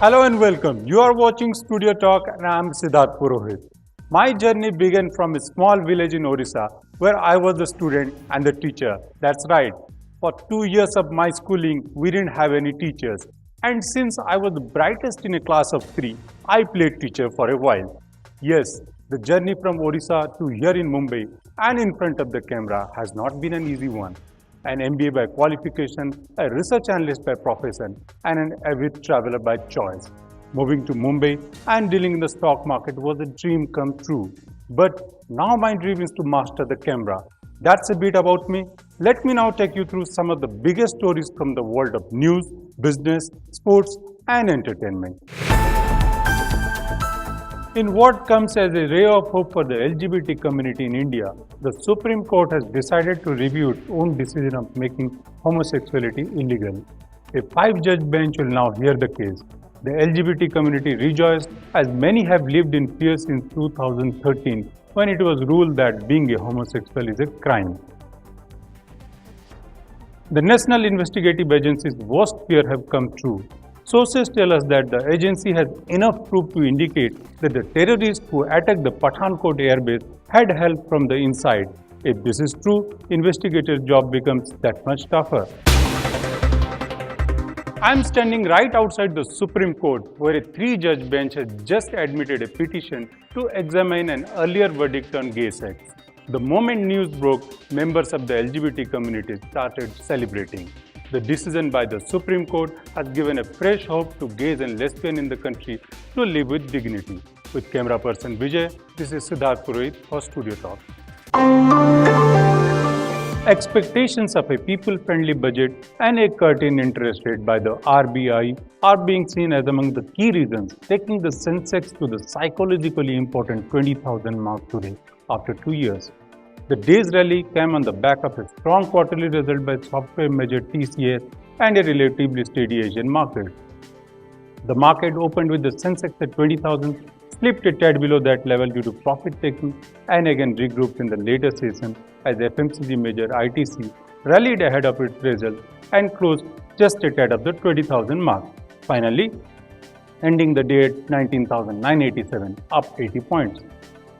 Hello and welcome. You are watching Studio Talk and I am Siddharth Purohit. My journey began from a small village in Orissa where I was the student and the teacher. That's right. For 2 years of my schooling, we didn't have any teachers. And since I was the brightest in a class of 3, I played teacher for a while. Yes, the journey from Orissa to here in Mumbai and in front of the camera has not been an easy one. An MBA by qualification, a research analyst by profession, and an avid traveler by choice. Moving to Mumbai and dealing in the stock market was a dream come true. But now my dream is to master the camera. That's a bit about me. Let me now take you through some of the biggest stories from the world of news, business, sports, and entertainment. In what comes as a ray of hope for the LGBT community in India, the Supreme Court has decided to review its own decision of making homosexuality illegal. A 5-judge bench will now hear the case. The LGBT community rejoiced as many have lived in fear since 2013 when it was ruled that being a homosexual is a crime. The National Investigative Agency's worst fear have come true. Sources tell us that the agency has enough proof to indicate that the terrorists who attacked the Pathankot airbase had help from the inside. If this is true, investigators' job becomes that much tougher. I am standing right outside the Supreme Court where a 3-judge bench has just admitted a petition to examine an earlier verdict on gay sex. The moment news broke, members of the LGBT community started celebrating. The decision by the Supreme Court has given a fresh hope to gays and lesbians in the country to live with dignity. With camera person Vijay, this is Siddharth Purohit for Studio Talk. Expectations of a people-friendly budget and a cut in interest rate by the RBI are being seen as among the key reasons taking the Sensex to the psychologically important 20,000 mark today after 2 years. The day's rally came on the back of a strong quarterly result by software major TCS and a relatively steady Asian market. The market opened with the Sensex at 20,000, slipped a tad below that level due to profit taking and again regrouped in the later session as FMCG major ITC rallied ahead of its results and closed just a tad of the 20,000 mark, finally ending the day at 19,987, up 80 points.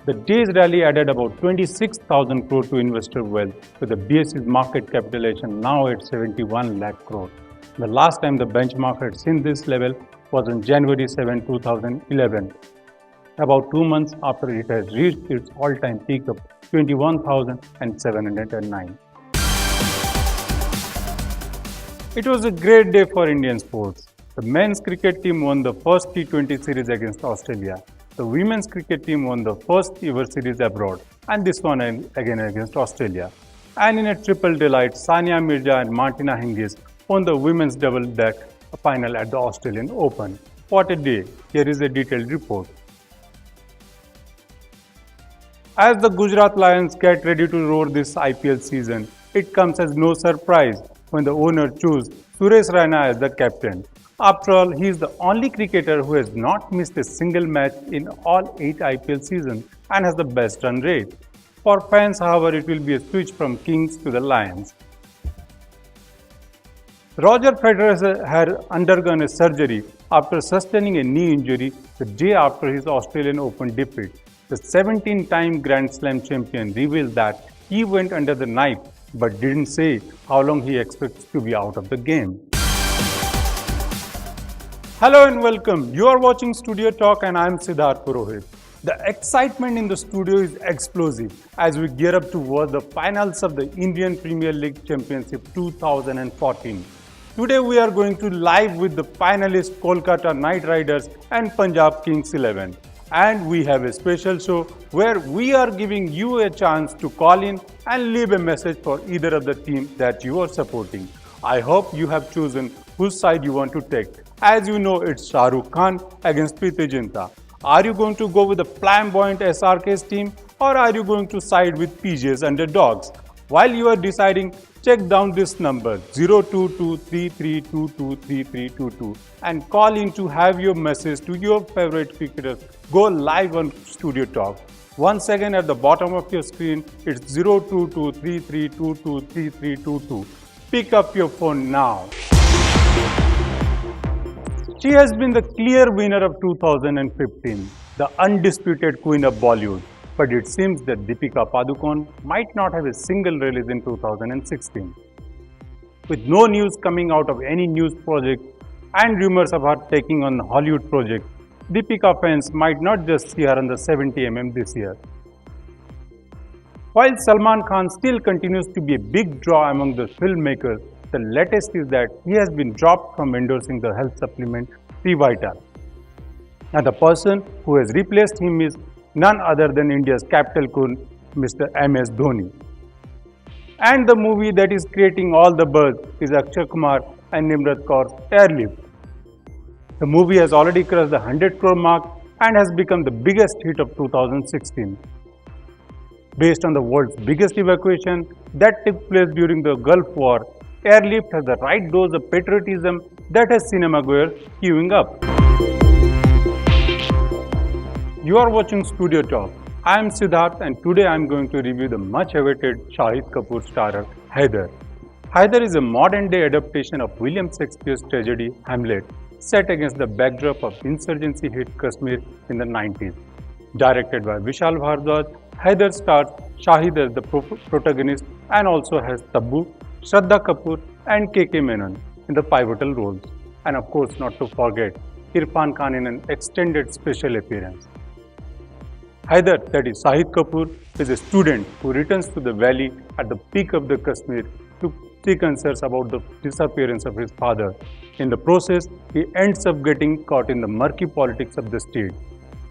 The day's rally added about 26,000 crore to investor wealth, with the BSE's market capitalization now at 71 lakh crore. The last time the benchmark had seen this level was on January 7, 2011, about 2 months after it has reached its all-time peak of 21,709. It was a great day for Indian sports. The men's cricket team won the first T20 series against Australia. The women's cricket team won the first ever series abroad, and this one again against Australia. And in a triple delight, Sania Mirza and Martina Hingis won the women's double deck final at the Australian Open. What a day! Here is a detailed report. As the Gujarat Lions get ready to roar this IPL season, it comes as no surprise when the owner chose Suresh Raina as the captain. After all, he is the only cricketer who has not missed a single match in all 8 IPL seasons and has the best run rate. For fans, however, it will be a switch from Kings to the Lions. Roger Federer had undergone a surgery after sustaining a knee injury the day after his Australian Open defeat. The 17-time Grand Slam champion revealed that he went under the knife but didn't say how long he expects to be out of the game. Hello and welcome. You are watching Studio Talk and I am Siddharth Purohit. The excitement in the studio is explosive as we gear up towards the finals of the Indian Premier League Championship 2014. Today we are going to live with the finalists Kolkata Knight Riders and Punjab Kings 11. And we have a special show where we are giving you a chance to call in and leave a message for either of the teams that you are supporting. I hope you have chosen whose side you want to take. As you know, it's Shah Rukh Khan against Preeti Zinta. Are you going to go with the flamboyant SRK's team or are you going to side with PG's underdogs? While you are deciding, check down this number 02233223322 and call in to have your message to your favorite cricketers go live on Studio Talk. Once again at the bottom of your screen, it's 02233223322. Pick up your phone now. She has been the clear winner of 2015, the undisputed queen of Bollywood. But it seems that Deepika Padukone might not have a single release in 2016. With no news coming out of any news project and rumors of her taking on Hollywood project, Deepika fans might not just see her on the 70mm this year. While Salman Khan still continues to be a big draw among the filmmakers, the latest is that he has been dropped from endorsing the health supplement Prevital. And the person who has replaced him is none other than India's capital kun, Mr. MS Dhoni. And the movie that is creating all the buzz is Akshay Kumar and Nimrat Kaur's Airlift. The movie has already crossed the 100 crore mark and has become the biggest hit of 2016. Based on the world's biggest evacuation that took place during the Gulf War, Airlift has the right dose of patriotism that has cinemagoers queuing up. You are watching Studio Talk. I am Siddharth and today I am going to review the much awaited Shahid Kapoor starrer Haider. Haider is a modern day adaptation of William Shakespeare's tragedy Hamlet, set against the backdrop of insurgency hit Kashmir in the 90s. Directed by Vishal Bhardwaj, Haider stars Shahid as the protagonist and also has Tabbu, Shraddha Kapoor and KK Menon in the pivotal roles. And of course not to forget Irfan Khan in an extended special appearance. Haider, that is Shahid Kapoor, is a student who returns to the valley at the peak of the Kashmir to seek answers about the disappearance of his father. In the process, he ends up getting caught in the murky politics of the state.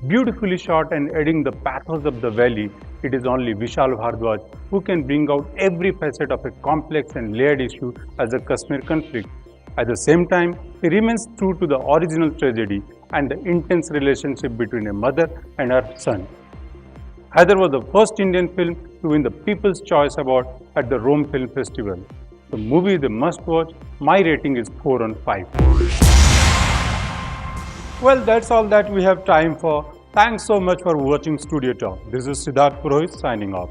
Beautifully shot and adding the pathos of the valley, it is only Vishal Bhardwaj who can bring out every facet of a complex and layered issue as the Kashmir conflict. At the same time, he remains true to the original tragedy and the intense relationship between a mother and her son. Haider was the first Indian film to win the People's Choice Award at the Rome Film Festival. The movie is a must-watch. My rating is 4 on 5. Well, that's all that we have time for. Thanks so much for watching Studio Talk. This is Siddharth Purohit signing off.